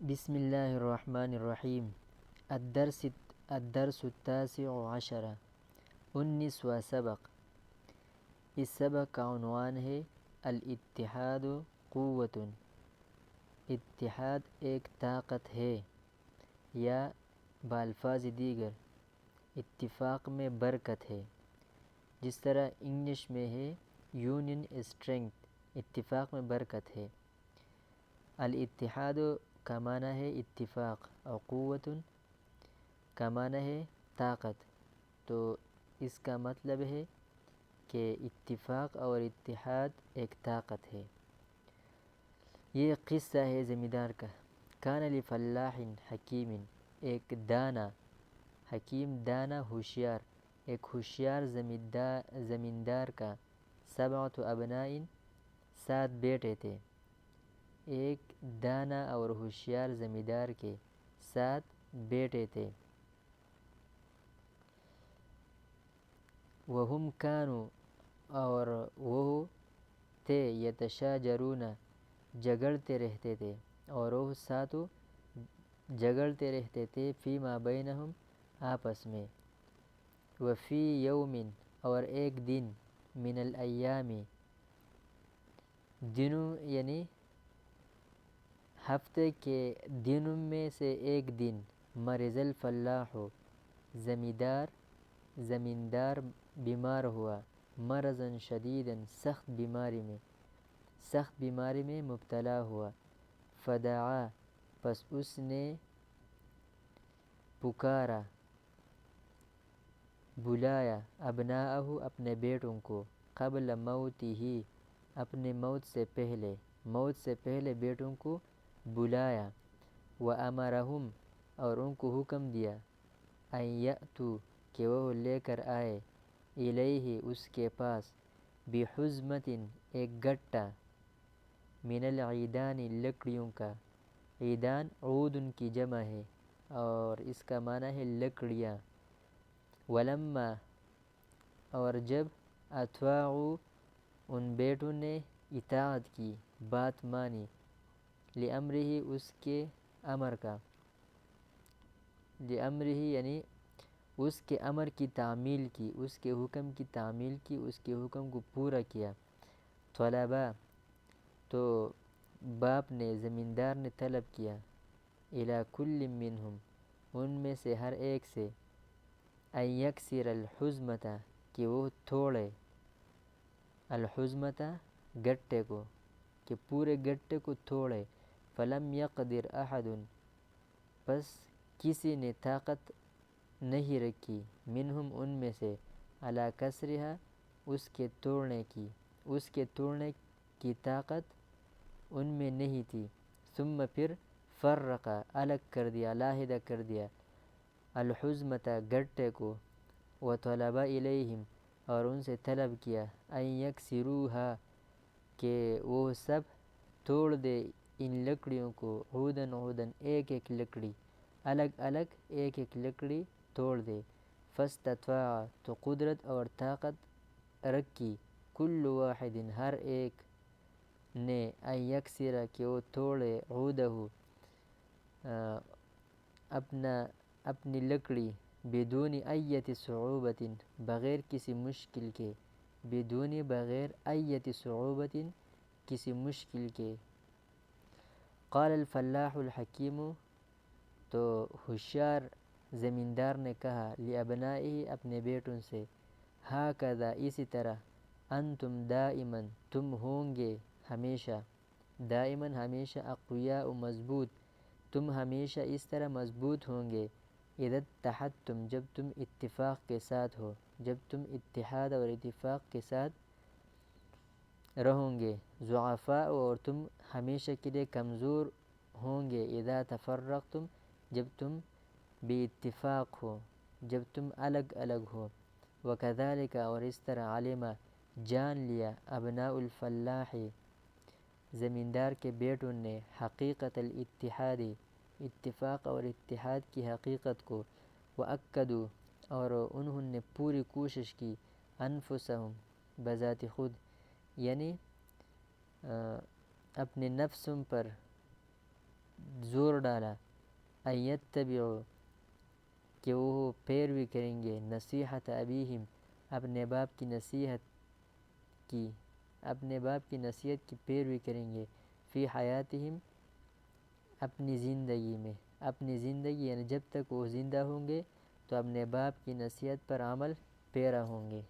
بسم الله الرحمن الرحيم. الدرس التاسع عشر. 19 اس سبق کا عنوان ہے الاتحاد قوت. اتحاد ایک طاقت ہے، یا بالفاظ دیگر اتفاق میں برکت ہے. جس طرح انگلش میں ہے یونین اسٹرینگتھ، اتفاق میں برکت ہے. الاتحاد کا معنی ہے اتفاق، اور قوت کا معنی ہے طاقت. تو اس کا مطلب ہے کہ اتفاق اور اتحاد ایک طاقت ہے. یہ قصہ ہے زمیندار کا. کان لفلاح حکیم، ایک دانا حکیم، دانا ہوشیار، ایک ہوشیار زمیندار کا 7 ابناء، 7 بیٹے تھے. ایک دانا اور ہوشیار زمیندار کے 7 بیٹے تھے. وہم کانوا، اور وہ تھے، یتشاجرون، جگڑتے رہتے تھے، اور وہ 7 جگڑتے رہتے تھے، فیما بینہم، آپس میں. وفی یوم، اور ایک دن، من الایام، دنوں یعنی ہفتے کے دنوں میں سے ایک دن، مرض الفلاح، زمیندار بیمار ہوا، مرضا شدیدا، سخت بیماری میں مبتلا ہوا. فدعا، پس اس نے پکارا، بلایا، ابناءہ، اپنے بیٹوں کو، قبل موتہ، اپنے موت سے پہلے بیٹوں کو بلایا. وامرہم، اور ان کو حکم دیا، ان یأتوا، کہ وہ لے کر آئے، الیہ، اس کے پاس، بحزمۃ، ایک گٹا، من العیدان، لکڑیوں کا. عیدان عود کی جمع ہے، اور اس کا معنی ہے لکڑیاں. ولما، اور جب، اطاعوا، ان بیٹوں نے اطاعت کی، بات مانی، لامرہ، اس کے امر کا. لامرہ یعنی اس کے امر کی تعمیل کی، اس کے حکم کی تعمیل کی، اس کے حکم کو پورا کیا. طلبا، تو باپ نے، زمیندار نے طلب کیا، الی کل منہم، ان میں سے ہر ایک سے، ان یکسر الحزمۃ، کہ وہ توڑے، الحزمۃ، گٹے کو، کہ پورے گٹے کو توڑے. فلم یقدر احد، پس کسی نے طاقت نہیں رکھی، منہم، ان میں سے، علی کسرہا، اس کے توڑنے کی طاقت ان میں نہیں تھی. ثم پھر، فرق، الگ کر دیا، علیحدہ کر دیا، الحزمۃ، گٹے کو. وطلب الیہم، اور ان سے طلب کیا، ان یکسروہا، کہ وہ سب توڑ دے ان لکڑیوں کو، عوداً عوداً، ایک ایک لکڑی، الگ الگ ایک ایک لکڑی توڑ دے. فاستطاع، تو قدرت اور طاقت رکھی، کل واحد، ہر ایک نے، ان یکسر، کہ وہ توڑے، عودہ، اپنی لکڑی، بدون ایت صعوبۃ، بغیر کسی مشکل کے، بغیر ایت صعوبۃ، کسی مشکل کے. قال الفلاح الحکیم، تو ہوشیار زمیندار نے کہا، لابنائہ، اپنے بیٹوں سے، ہاکذا، اسی طرح، انتم دائما، تم ہوں گے ہمیشہ، دائما ہمیشہ، اقویاء، مضبوط، تم ہمیشہ اس طرح مضبوط ہوں گے، اذا اتحدتم، جب تم اتفاق کے ساتھ ہو، جب تم اتحاد اور اتفاق کے ساتھ رہوں گے. ضعفاء، اور تم ہمیشہ کے لیے کمزور ہوں گے، اذا تفرقتم، جب تم بے اتفاق ہو، جب تم الگ الگ ہو. وکذالک، اور اس طرح، علم، جان لیا، ابناء الفلاح، زمیندار کے بیٹوں نے، حقیقت الاتحاد، اتفاق اور اتحاد کی حقیقت کو. وأکدوا، اور انہوں نے پوری کوشش کی، انفسہم، بذات خود، یعنی اپنے نفسوں پر زور ڈالا ایتبعوا کہ وہ پیروی کریں گے نصیحت ابیہم اپنے باپ کی نصیحت کی پیروی کریں گے فی حیاتہم اپنی زندگی میں یعنی جب تک وہ زندہ ہوں گے تو اپنے باپ کی نصیحت پر عمل پیرا ہوں گے.